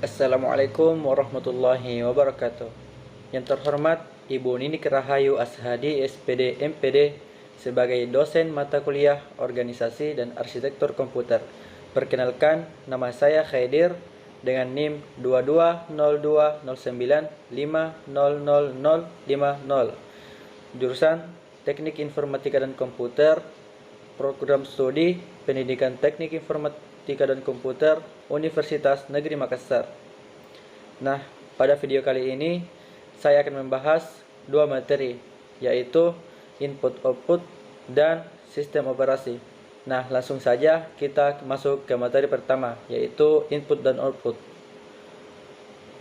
Assalamualaikum warahmatullahi wabarakatuh. Yang terhormat Ibu Ninik Rahayu Ashadi SPD MPD sebagai dosen mata kuliah Organisasi dan Arsitektur Komputer. Perkenalkan, nama saya Khaidir dengan NIM 220209500050. Jurusan Teknik Informatika dan Komputer, Program Studi Pendidikan Teknik Informatika dan Komputer, Universitas Negeri Makassar. Nah, pada video kali ini saya akan membahas dua materi, yaitu input-output dan sistem operasi. Nah, langsung saja kita masuk ke materi pertama, yaitu input dan output.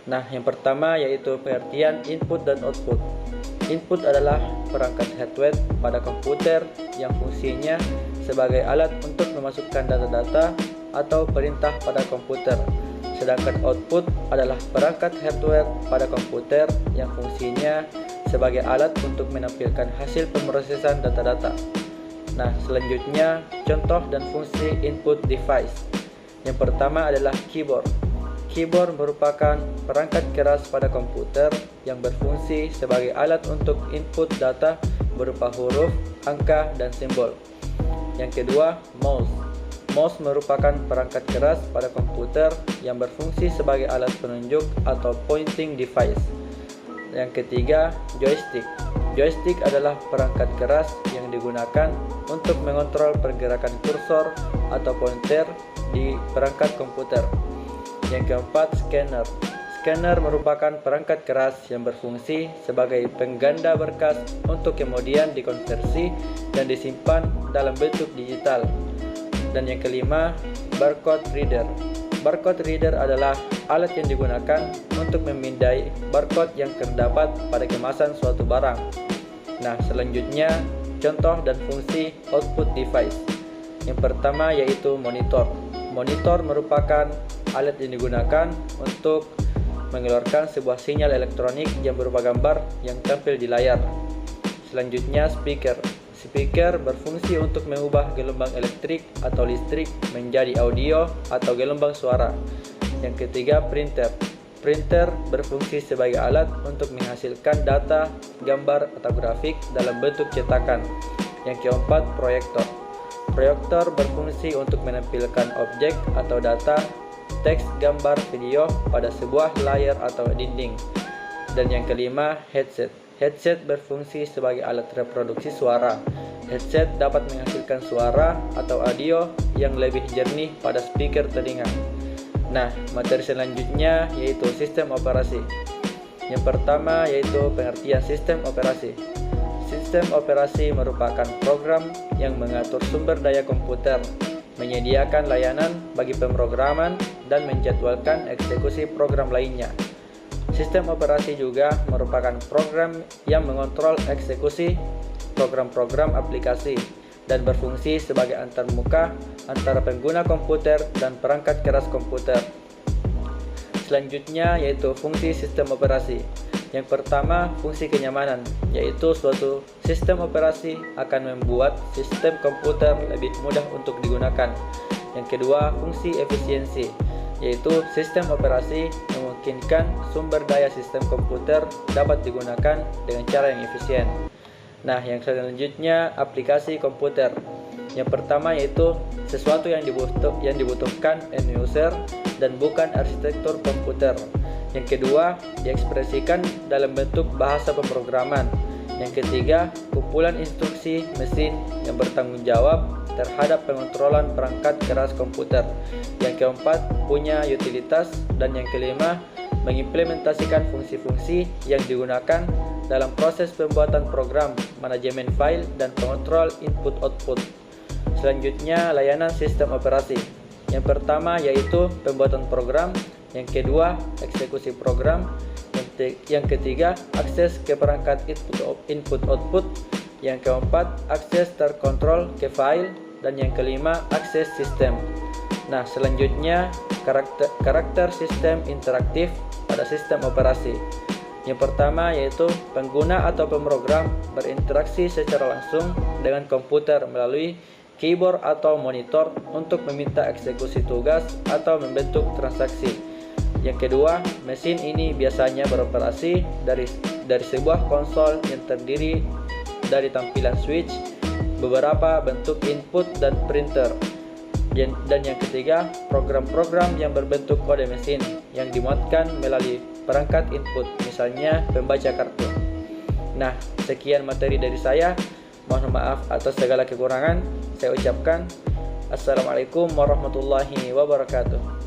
Nah, yang pertama yaitu pengertian input dan output. Input adalah perangkat hardware pada komputer yang fungsinya sebagai alat untuk memasukkan data-data atau perintah pada komputer. Sedangkan output adalah perangkat hardware pada komputer yang fungsinya sebagai alat untuk menampilkan hasil pemrosesan data-data. Nah, selanjutnya contoh dan fungsi input device. Yang pertama adalah keyboard. Keyboard merupakan perangkat keras pada komputer yang berfungsi sebagai alat untuk input data berupa huruf, angka, dan simbol. Yang kedua, mouse. Mouse merupakan perangkat keras pada komputer yang berfungsi sebagai alat penunjuk atau pointing device. Yang ketiga, joystick. Joystick adalah perangkat keras yang digunakan untuk mengontrol pergerakan kursor atau pointer di perangkat komputer. Yang keempat, scanner. Scanner merupakan perangkat keras yang berfungsi sebagai pengganda berkas untuk kemudian dikonversi dan disimpan dalam bentuk digital. Dan yang kelima, barcode reader. Barcode reader adalah alat yang digunakan untuk memindai barcode yang terdapat pada kemasan suatu barang. Nah, selanjutnya contoh dan fungsi output device. Yang pertama yaitu monitor. Monitor merupakan alat yang digunakan untuk mengeluarkan sebuah sinyal elektronik yang berupa gambar yang tampil di layar. Selanjutnya speaker. Speaker berfungsi untuk mengubah gelombang elektrik atau listrik menjadi audio atau gelombang suara. Yang ketiga, printer. Printer berfungsi sebagai alat untuk menghasilkan data, gambar, atau grafik dalam bentuk cetakan. Yang keempat, proyektor. Proyektor berfungsi untuk menampilkan objek atau data, teks, gambar, video pada sebuah layar atau dinding. Dan yang kelima, headset. Headset berfungsi sebagai alat reproduksi suara. Headset dapat menghasilkan suara atau audio yang lebih jernih pada speaker telinga. Nah, materi selanjutnya yaitu sistem operasi. Yang pertama yaitu pengertian sistem operasi. Sistem operasi merupakan program yang mengatur sumber daya komputer, menyediakan layanan bagi pemrograman, dan menjadwalkan eksekusi program lainnya. Sistem operasi juga merupakan program yang mengontrol eksekusi program-program aplikasi dan berfungsi sebagai antarmuka antara pengguna komputer dan perangkat keras komputer. Selanjutnya yaitu fungsi sistem operasi. Yang pertama, fungsi kenyamanan, yaitu suatu sistem operasi akan membuat sistem komputer lebih mudah untuk digunakan. Yang kedua, fungsi efisiensi, yaitu sistem operasi memungkinkan sumber daya sistem komputer dapat digunakan dengan cara yang efisien. Nah, yang selanjutnya aplikasi komputer. Yang pertama yaitu sesuatu yang dibutuhkan end user dan bukan arsitektur komputer. Yang kedua, diekspresikan dalam bentuk bahasa pemrograman. Yang ketiga, kumpulan instruksi mesin yang bertanggung jawab terhadap pengontrolan perangkat keras komputer. Yang keempat, punya utilitas. Dan yang kelima, mengimplementasikan fungsi-fungsi yang digunakan dalam proses pembuatan program, manajemen file, dan pengontrol input-output. Selanjutnya, layanan sistem operasi. Yang pertama yaitu pembuatan program. Yang kedua, eksekusi program. Yang ketiga, akses ke perangkat input-output. Yang keempat, akses terkontrol ke file. Dan yang kelima, akses sistem. Nah, selanjutnya karakter sistem interaktif pada sistem operasi. Yang pertama yaitu pengguna atau pemrogram berinteraksi secara langsung dengan komputer melalui keyboard atau monitor untuk meminta eksekusi tugas atau membentuk transaksi. Yang kedua, mesin ini biasanya beroperasi dari sebuah konsol yang terdiri dari tampilan switch, beberapa bentuk input dan printer. Dan yang ketiga, program-program yang berbentuk kode mesin yang dimuatkan melalui perangkat input, misalnya pembaca kartu. Nah, sekian materi dari saya. Mohon maaf atas segala kekurangan. Saya ucapkan Assalamualaikum warahmatullahi wabarakatuh.